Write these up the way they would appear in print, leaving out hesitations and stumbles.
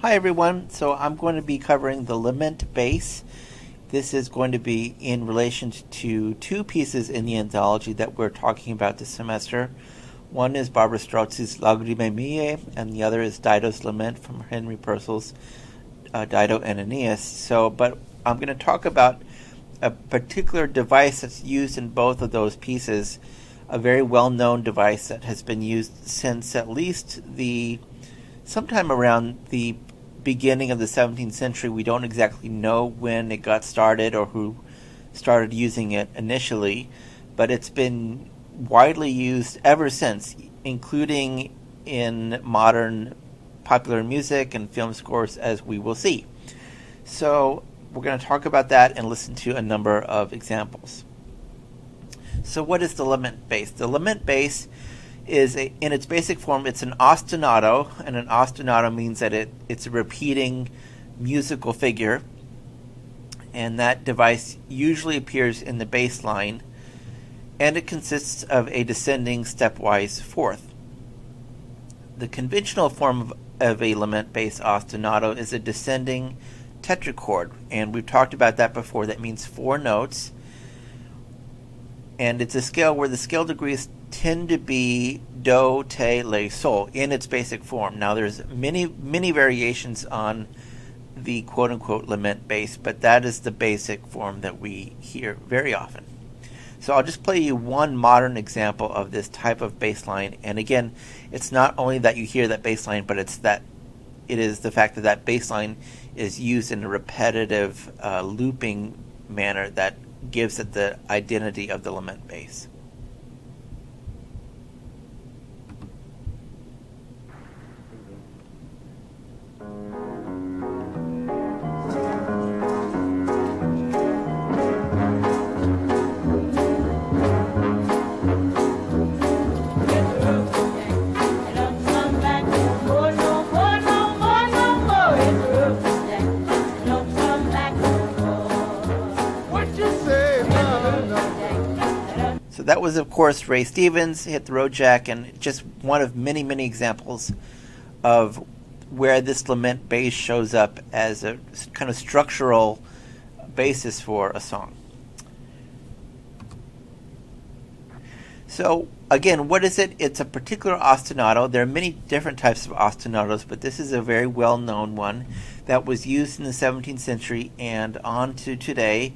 Hi everyone, so I'm going to be covering the Lament Bass. This is going to be in relation to two pieces in the anthology that we're talking about this semester. One is Barbara Strozzi's Lagrime, and the other is Dido's Lament from Henry Purcell's Dido and Aeneas. But I'm going to talk about a particular device that's used in both of those pieces, a very well-known device that has been used since at least sometime around the beginning of the 17th century. We don't exactly know when it got started or who started using it initially, but it's been widely used ever since, including in modern popular music and film scores, as we will see. So we're going to talk about that and listen to a number of examples. So what is the Lament Bass? The Lament Bass is, in its basic form, it's an ostinato, and an ostinato means that it's a repeating musical figure, and that device usually appears in the bass line, and it consists of a descending stepwise fourth. The conventional form of a Lament Bass ostinato is a descending tetrachord, and we've talked about that before. That means 4 notes, and it's a scale where the scale degrees tend to be do, te, le, sol in its basic form. Now there's many variations on the quote-unquote Lament Bass, but that is the basic form that we hear very often. So I'll just play you one modern example of this type of bass line, and again, it's not only that you hear that bass line, but it is the fact that bass line is used in a repetitive looping manner that gives it the identity of the Lament Bass. So that was, of course, Ray Stevens, Hit the Road Jack, and just one of many examples of where this Lament Bass shows up as a kind of structural basis for a song. So again, what is it? It's a particular ostinato. There are many different types of ostinatos, but this is a very well-known one that was used in the 17th century and on to today.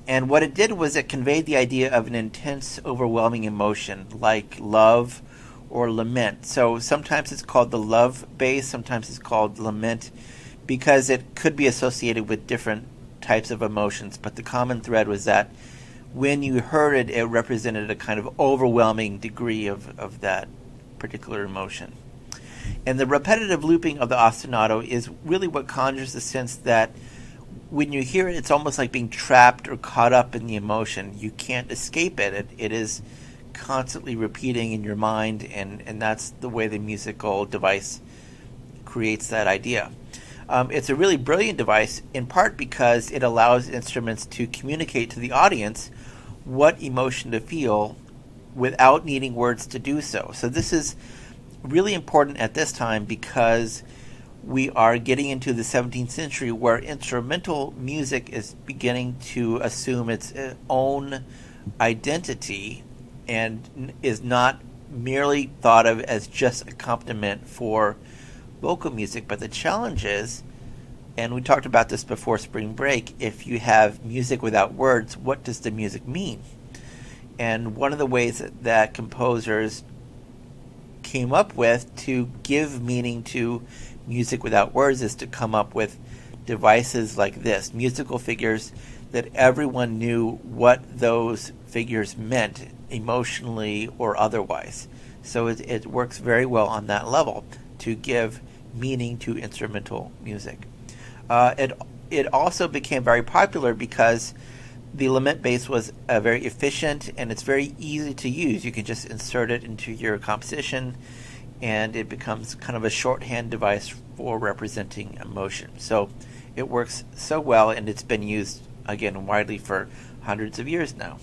And what it did was it conveyed the idea of an intense, overwhelming emotion, like love or lament. So sometimes it's called the love bass, sometimes it's called lament, because it could be associated with different types of emotions. But the common thread was that when you heard it, it represented a kind of overwhelming degree of that particular emotion. And the repetitive looping of the ostinato is really what conjures the sense that when you hear it, it's almost like being trapped or caught up in the emotion. You can't escape it. It is constantly repeating in your mind, and that's the way the musical device creates that idea. It's a really brilliant device, in part because it allows instruments to communicate to the audience what emotion to feel without needing words to do so. So this is really important at this time because we are getting into the 17th century where instrumental music is beginning to assume its own identity and is not merely thought of as just accompaniment for vocal music. But the challenge is, and we talked about this before spring break, if you have music without words, what does the music mean? And one of the ways that composers came up with to give meaning to music without words is to come up with devices like this, musical figures that everyone knew what those figures meant emotionally or otherwise. So it works very well on that level to give meaning to instrumental music. It also became very popular because the Lament Bass was very efficient and it's very easy to use. You can just insert it into your composition and it becomes kind of a shorthand device for representing emotion. So it works so well, and it's been used, again, widely for hundreds of years now.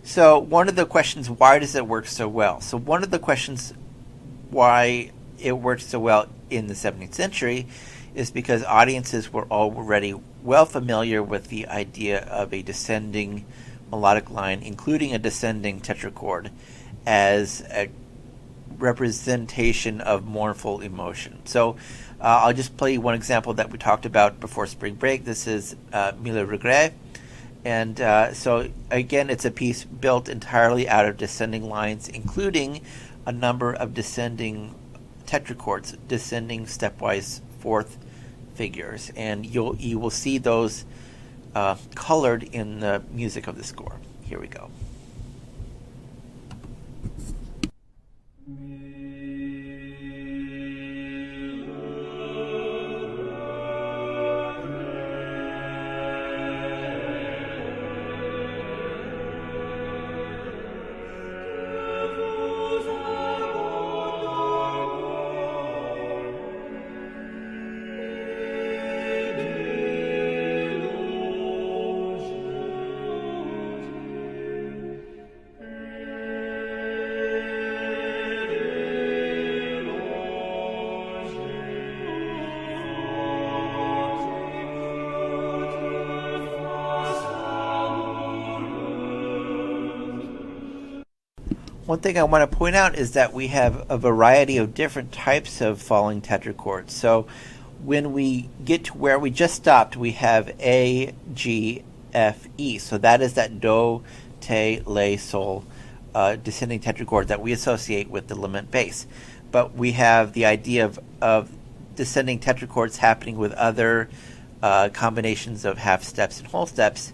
So one of the questions, why does it work so well? So one of the questions why it worked so well in the 17th century is because audiences were already well familiar with the idea of a descending melodic line, including a descending tetrachord, as a representation of mournful emotion. So I'll just play one example that we talked about before spring break. This is Mille Regrets. And so, again, it's a piece built entirely out of descending lines, including a number of descending tetrachords, descending stepwise fourth figures. And you will see those colored in the music of the score. Here we go. One thing I want to point out is that we have a variety of different types of falling tetrachords. So when we get to where we just stopped, we have A, G, F, E. So that is that Do, Te, Le, Sol descending tetrachord that we associate with the Lament Bass. But we have the idea of descending tetrachords happening with other combinations of half steps and whole steps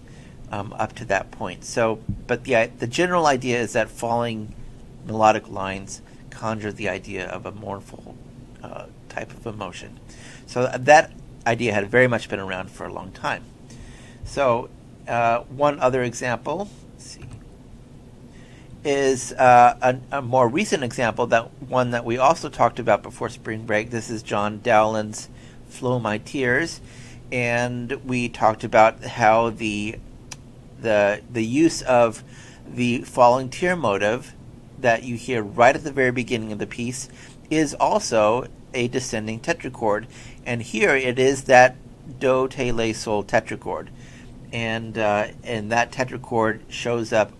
up to that point. So, but the general idea is that falling melodic lines conjure the idea of a mournful type of emotion. So that idea had very much been around for a long time. So one other example, let's see, is a more recent example, that one that we also talked about before spring break. This is John Dowland's Flow My Tears, and we talked about how the use of the falling tear motive that you hear right at the very beginning of the piece is also a descending tetrachord, and here it is that Do, Te, Le, Sol tetrachord, and that tetrachord shows up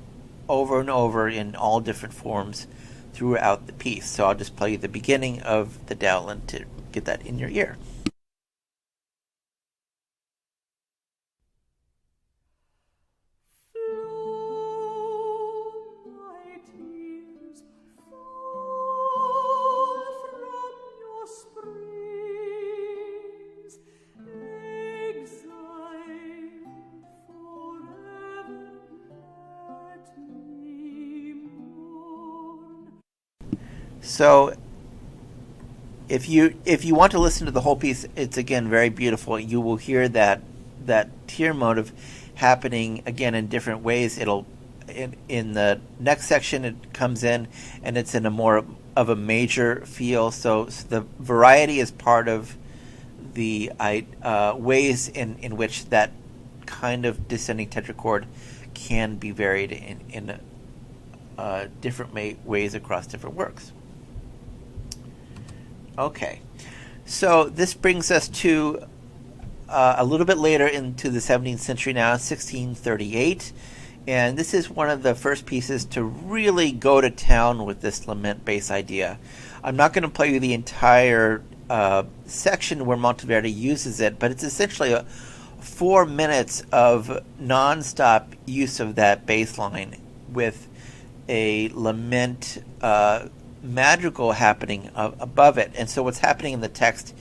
over and over in all different forms throughout the piece. So I'll just play you the beginning of the Dowland to get that in your ear. So if you want to listen to the whole piece, it's again very beautiful. You will hear that tear motive happening again in different ways. It'll in the next section it comes in, and it's in a more of a major feel. So the variety is part of the ways in which that kind of descending tetrachord can be varied in different ways across different works. Okay, so this brings us to a little bit later into the 17th century now, 1638, and this is one of the first pieces to really go to town with this Lament Bass idea. I'm not going to play you the entire section where Monteverdi uses it, but it's essentially 4 minutes of non-stop use of that bass line with a lament madrigal happening above it. And so what's happening in the text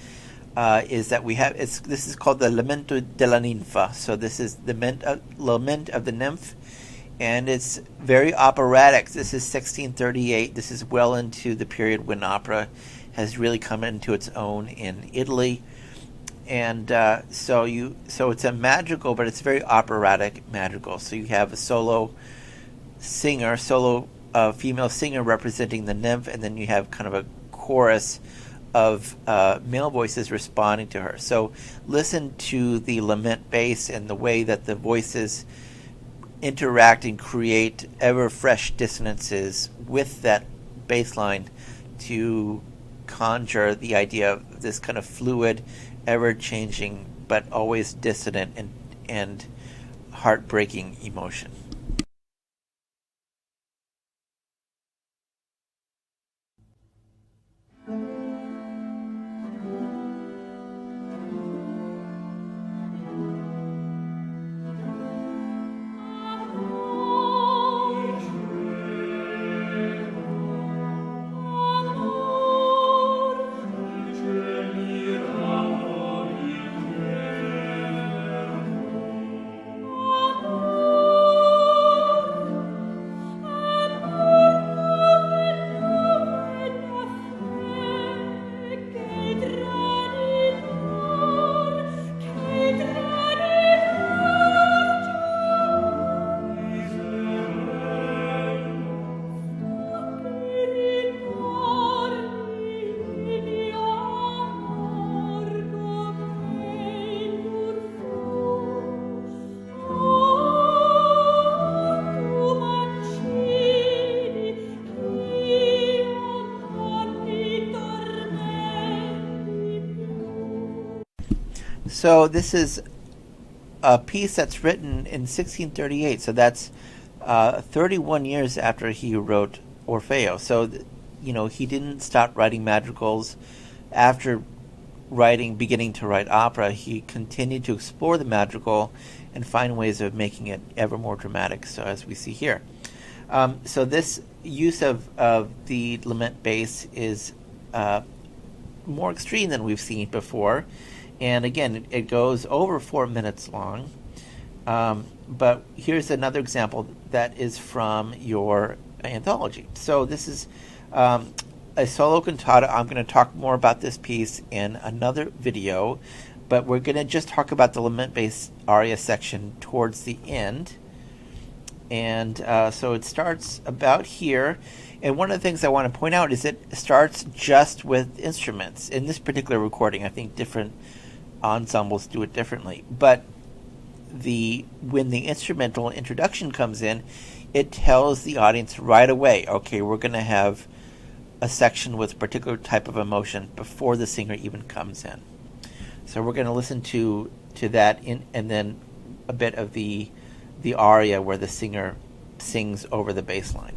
is that this is called the Lamento della Ninfa. So this is the lament of the nymph, and it's very operatic. This is 1638. This is well into the period when opera has really come into its own in Italy. And so it's a madrigal, but it's very operatic madrigal. So you have a solo female singer representing the nymph, and then you have kind of a chorus of male voices responding to her. So listen to the Lament Bass and the way that the voices interact and create ever fresh dissonances with that bass line to conjure the idea of this kind of fluid, ever-changing, but always dissonant and heartbreaking emotion. So this is a piece that's written in 1638. So that's 31 years after he wrote Orfeo. So, he didn't stop writing madrigals after beginning to write opera. He continued to explore the madrigal and find ways of making it ever more dramatic. So as we see here. So this use of the Lament Bass is more extreme than we've seen before. And again, it goes over 4 minutes long. But here's another example that is from your anthology. So this is a solo cantata. I'm going to talk more about this piece in another video, but we're going to just talk about the Lament Bass aria section towards the end. And so it starts about here. And one of the things I want to point out is it starts just with instruments. In this particular recording, I think different ensembles do it differently. But when the instrumental introduction comes in, it tells the audience right away, okay, we're going to have a section with a particular type of emotion before the singer even comes in. So we're going to listen to that and then a bit of the aria where the singer sings over the bass line.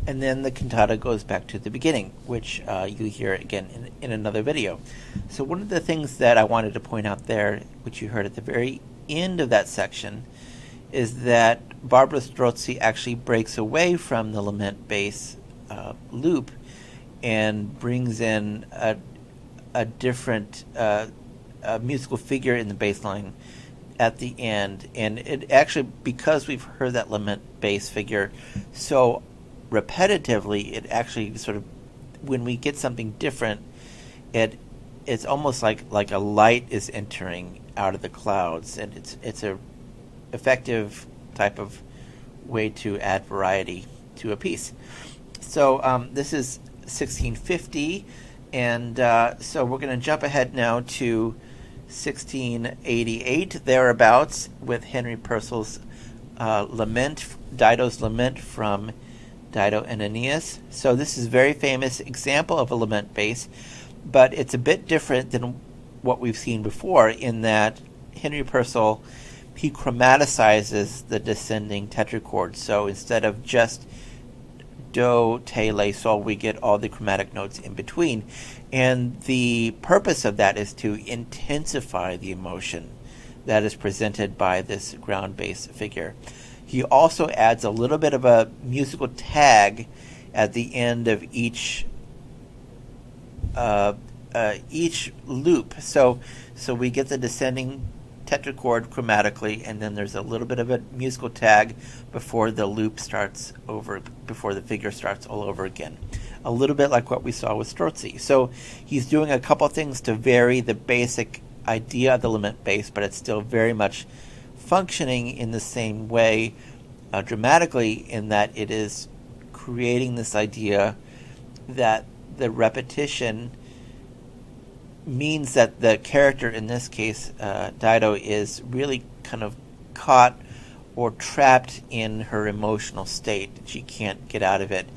And then the cantata goes back to the beginning, which you hear again in another video. So one of the things that I wanted to point out there, which you heard at the very end of that section, is that Barbara Strozzi actually breaks away from the Lament Bass loop and brings in a different musical figure in the bass line at the end. And it actually, because we've heard that Lament Bass figure so repetitively, it actually sort of, when we get something different, it's almost like a light is entering out of the clouds, and it's a effective type of way to add variety to a piece. So this is 1650, and so we're going to jump ahead now to 1688 thereabouts with Henry Purcell's Dido's Lament from Dido and Aeneas. So this is a very famous example of a lament bass, but it's a bit different than what we've seen before in that Henry Purcell, he chromaticizes the descending tetrachord. So instead of just do, te, la, sol, we get all the chromatic notes in between. And the purpose of that is to intensify the emotion that is presented by this ground bass figure. He also adds a little bit of a musical tag at the end of each loop. So we get the descending tetrachord chromatically, and then there's a little bit of a musical tag before the loop starts over, before the figure starts all over again. A little bit like what we saw with Strozzi. So he's doing a couple things to vary the basic idea of the lament bass, but it's still very much functioning in the same way dramatically, in that it is creating this idea that the repetition means that the character, in this case Dido, is really kind of caught or trapped in her emotional state. She can't get out of it.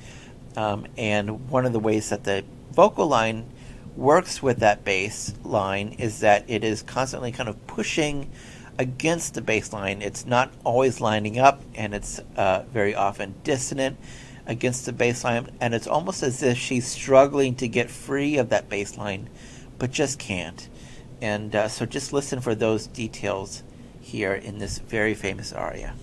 And one of the ways that the vocal line works with that bass line is that it is constantly kind of pushing against the bass line. It's not always lining up, and it's very often dissonant against the bass line, and it's almost as if she's struggling to get free of that bass line, but just can't. And so just listen for those details here in this very famous aria.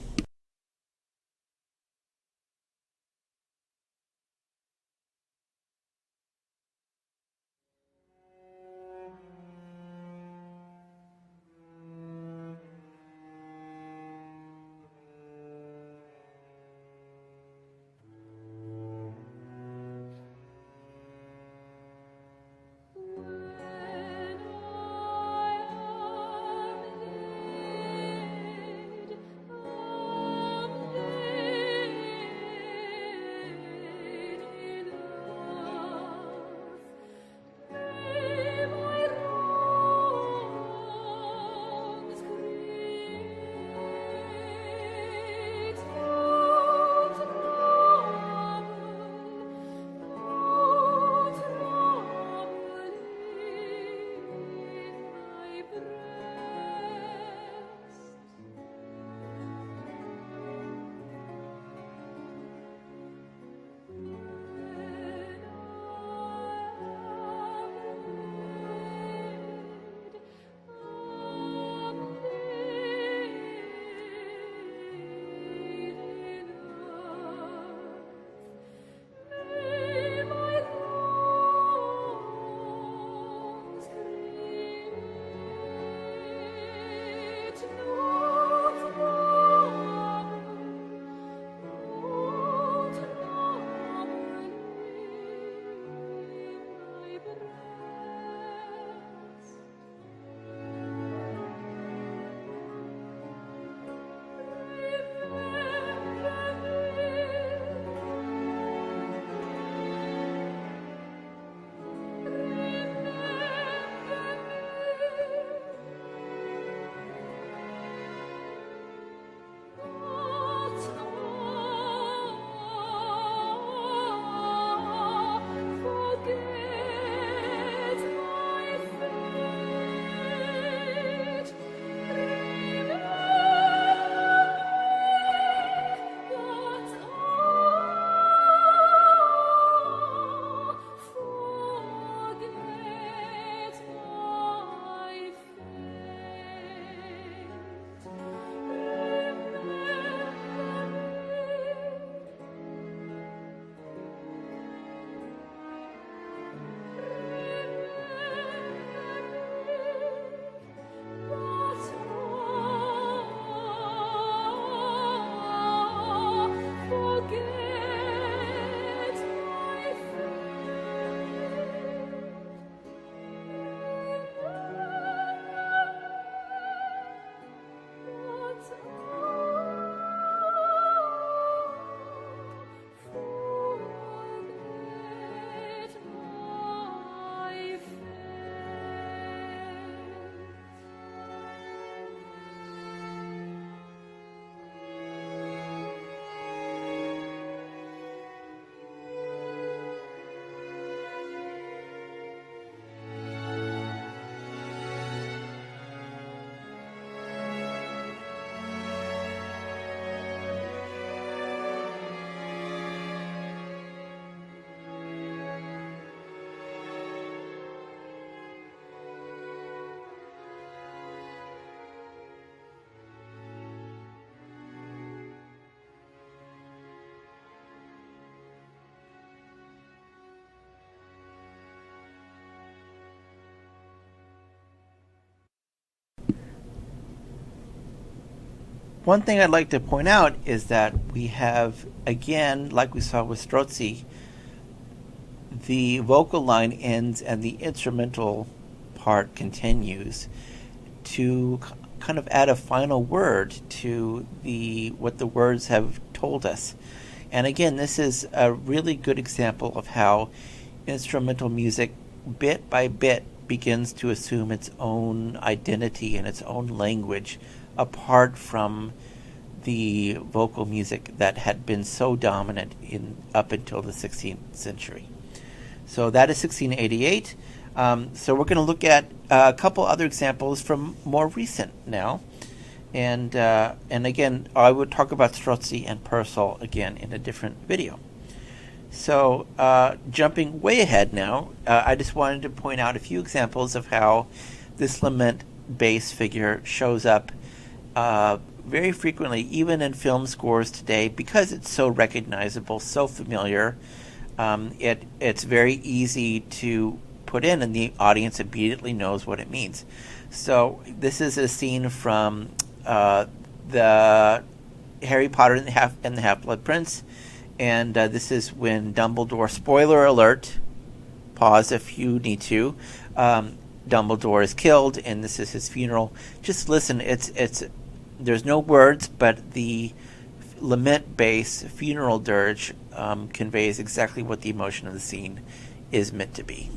One thing I'd like to point out is that we have, again, like we saw with Strozzi, the vocal line ends and the instrumental part continues to kind of add a final word to what the words have told us. And again, this is a really good example of how instrumental music, bit by bit, begins to assume its own identity and its own language apart from the vocal music that had been so dominant up until the 16th century. So that is 1688. So we're going to look at a couple other examples from more recent now. And again, I would talk about Strozzi and Purcell again in a different video. So jumping way ahead now, I just wanted to point out a few examples of how this lament bass figure shows up very frequently, even in film scores today, because it's so recognizable, so familiar. It's very easy to put in, and the audience immediately knows what it means. So this is a scene from the Harry Potter and the Half-Blood Prince, and this is when Dumbledore, spoiler alert, pause if you need to, Dumbledore is killed, and this is his funeral. Just listen, there's no words, but the lament bass funeral dirge conveys exactly what the emotion of the scene is meant to be.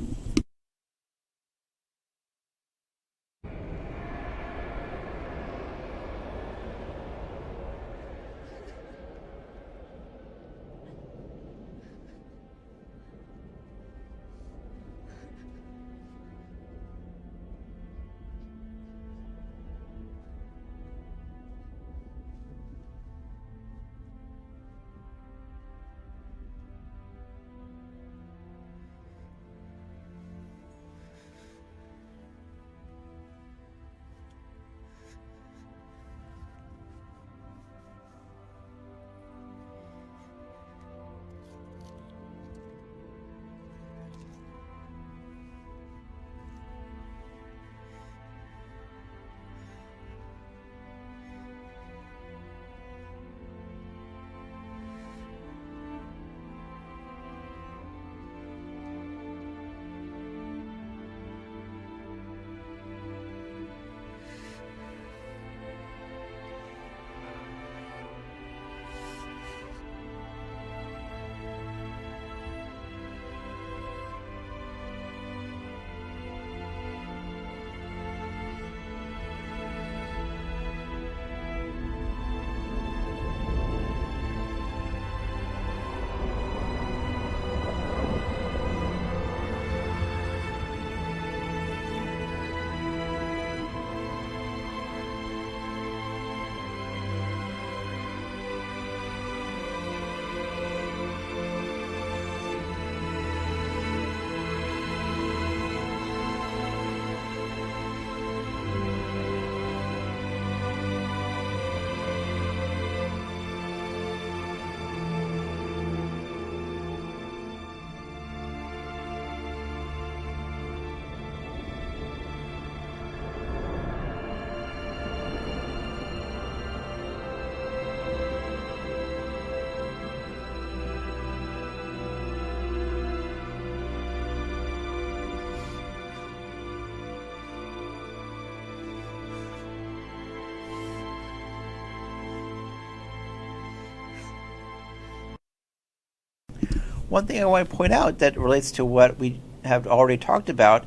One thing I want to point out that relates to what we have already talked about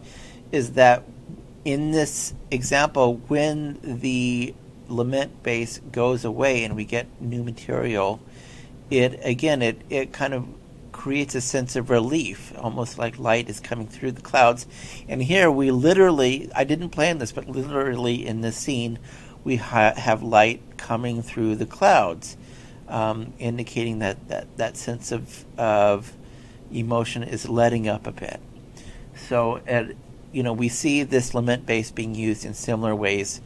is that in this example, when the lament bass goes away and we get new material, it kind of creates a sense of relief, almost like light is coming through the clouds. And here we literally, I didn't plan this, but literally in this scene, we have light coming through the clouds, indicating that sense of emotion is letting up a bit. So, we see this lament bass being used in similar ways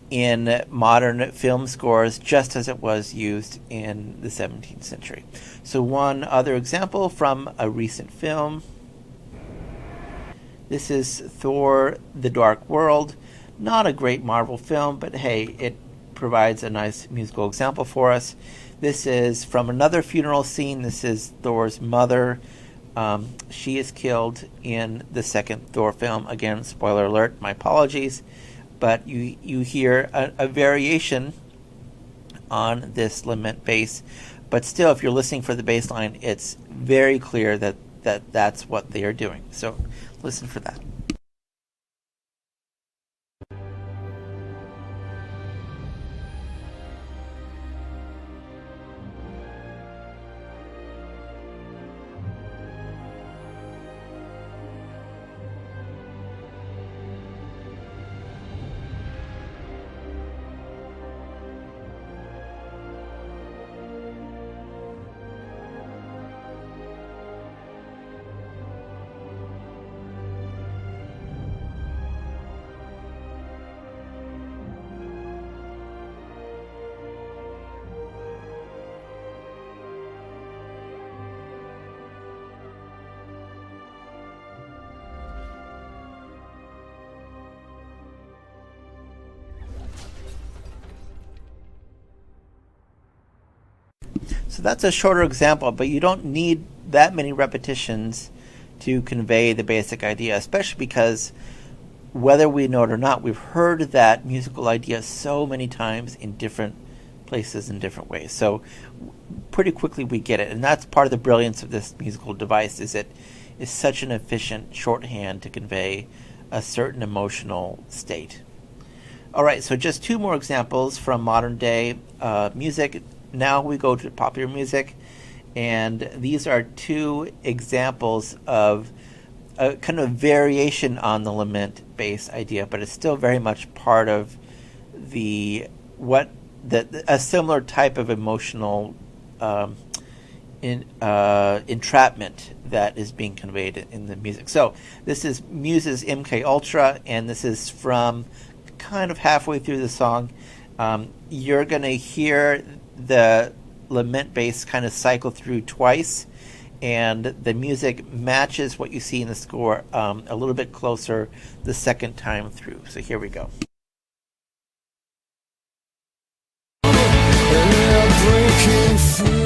in modern film scores, just as it was used in the 17th century. So one other example from a recent film. This is Thor: The Dark World. Not a great Marvel film, but hey, it provides a nice musical example for us. This is from another funeral scene. This is Thor's mother. She is killed in the second Thor film. Again, spoiler alert, my apologies. But you hear a variation on this lament bass. But still, if you're listening for the bass line, it's very clear that that's what they are doing. So listen for that. So that's a shorter example, but you don't need that many repetitions to convey the basic idea, especially because whether we know it or not, we've heard that musical idea so many times in different places in different ways. So pretty quickly we get it, and that's part of the brilliance of this musical device, is it is such an efficient shorthand to convey a certain emotional state. All right, so just two more examples from modern day music. Now we go to popular music, and these are two examples of a kind of variation on the lament bass idea, but it's still very much part of a similar type of emotional entrapment that is being conveyed in the music. So this is MUS's MK Ultra, and this is from kind of halfway through the song. You're going to hear the lament bass kind of cycle through twice, and the music matches what you see in the score a little bit closer the second time through. So here we go. Breaking through.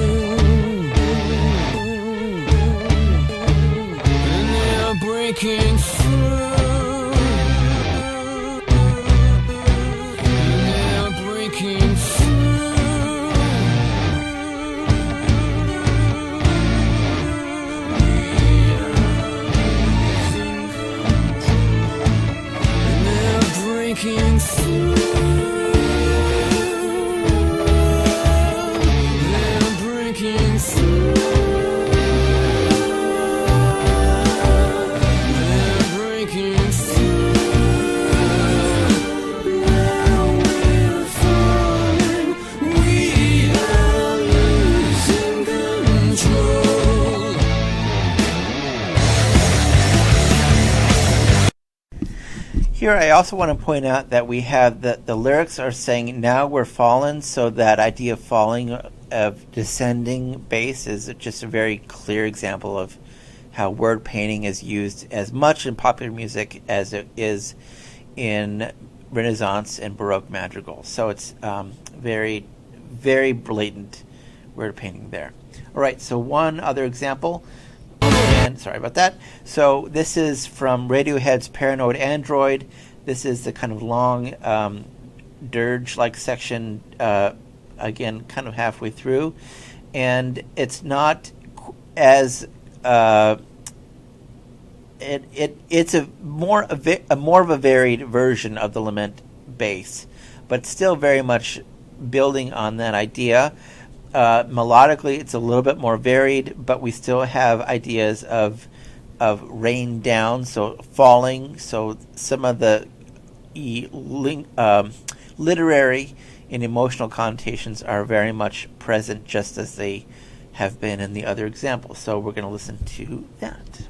Here I also want to point out that we have the lyrics are saying, now we're fallen, so that idea of falling, of descending bass, is just a very clear example of how word painting is used as much in popular music as it is in Renaissance and Baroque madrigals. So it's very, very blatant word painting there. All right, so one other example. And sorry about that. So this is from Radiohead's Paranoid Android. This is the kind of long dirge-like section, again, kind of halfway through. And it's not as it's a more of a varied version of the lament bass, but still very much building on that idea. Melodically, it's a little bit more varied, but we still have ideas of rain down, so falling. So some of the literary and emotional connotations are very much present, just as they have been in the other examples. So we're going to listen to that.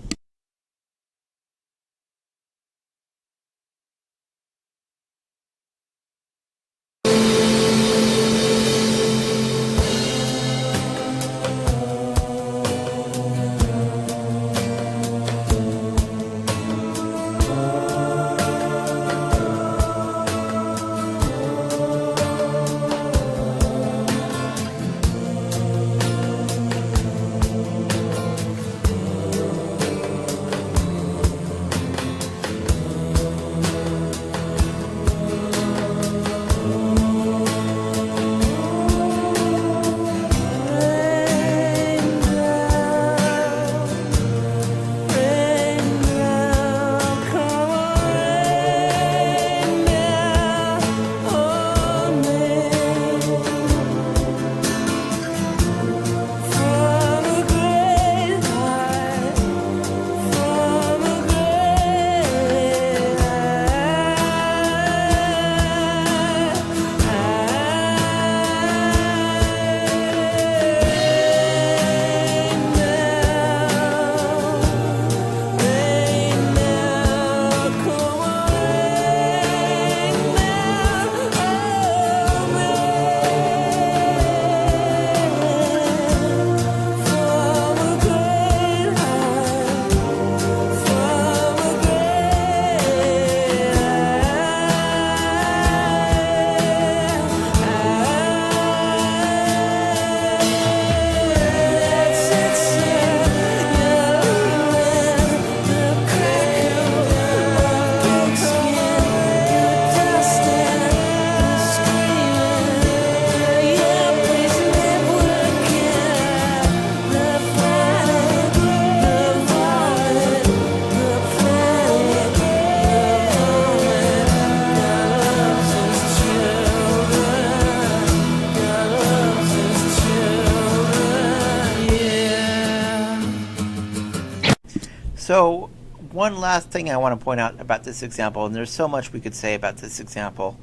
So one last thing I want to point out about this example, and there's so much we could say about this example,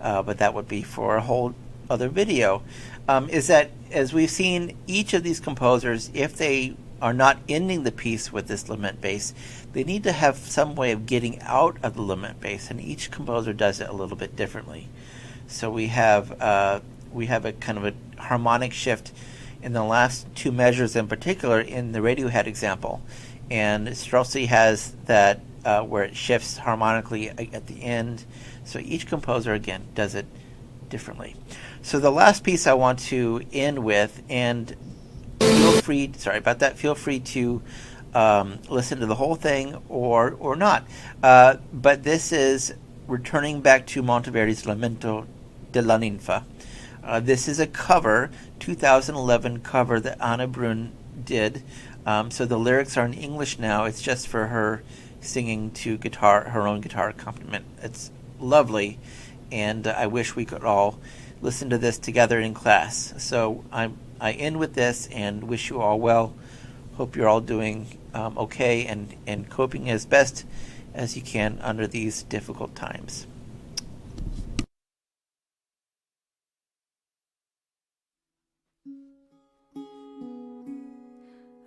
but that would be for a whole other video, is that as we've seen, each of these composers, if they are not ending the piece with this lament bass, they need to have some way of getting out of the lament bass, and each composer does it a little bit differently. So we have a kind of a harmonic shift in the last two measures, in particular in the Radiohead example, and Strozzi has that where it shifts harmonically at the end. So each composer again does it differently. So the last piece I want to end with, and feel free to listen to the whole thing or not. But this is returning back to Monteverdi's Lamento della Ninfa. This is a cover, 2011 cover that Anna Brun did. So the lyrics are in English now. It's just for her singing to her own guitar accompaniment. It's lovely, and I wish we could all listen to this together in class. So I end with this and wish you all well. Hope you're all doing okay and coping as best as you can under these difficult times.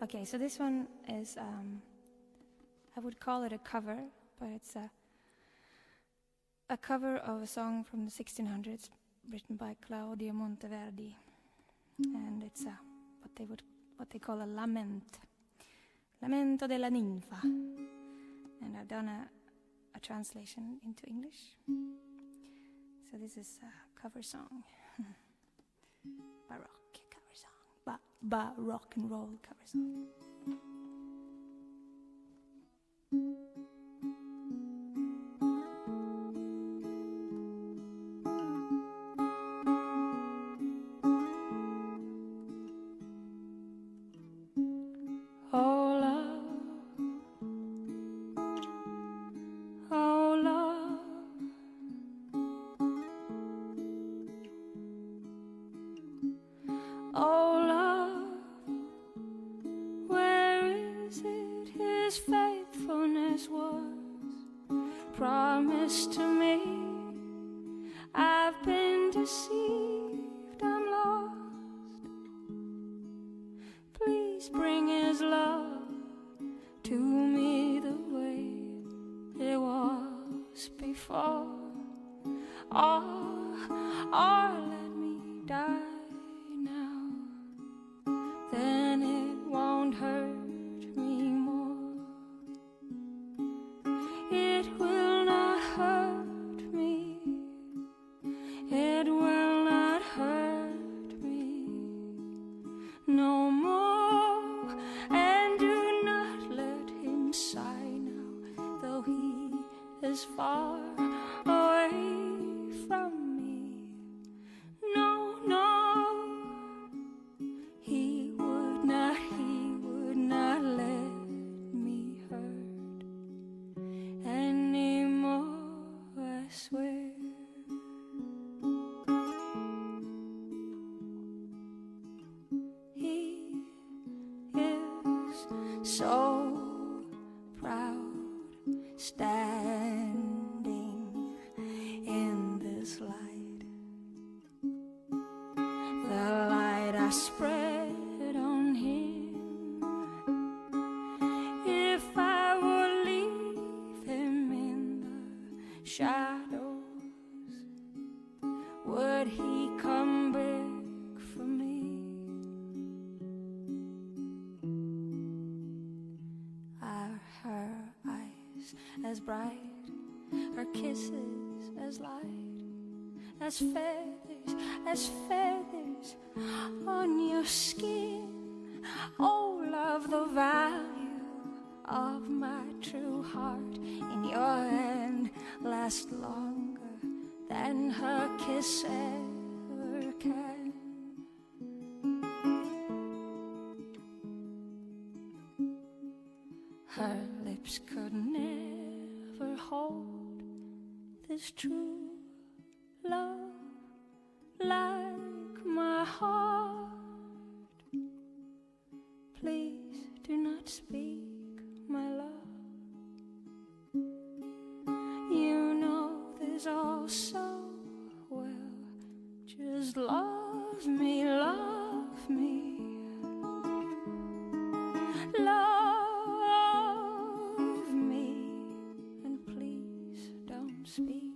Okay, so this one is, I would call it a cover, but it's a cover of a song from the 1600s written by Claudio Monteverdi, and it's what they call a lament, Lamento della Ninfa, and I've done a translation into English. So this is a cover song, baroque cover song, rock and roll cover song. Promise to me, I've been deceived, I'm lost. Please bring his love to me the way it was before. Or let me die now, then it won't hurt me more. It will not hurt me. It will not hurt me no more. And do not let him sigh now, though he is far away from me. No, no, he would not let me hurt anymore, I swear. He is so proud, standing in this light, the light I spread on him. If I would leave him in the shadows, would he come back for me? Are her eyes as bright, her kisses as light, as feathers on your skin? Oh, love, the value of my true heart in your hand lasts longer than her kiss ever can. Her lips could never hold this true love like my heart. Please do not speak, my love. is all so well. Just love me, love me. Love me, and please don't speak.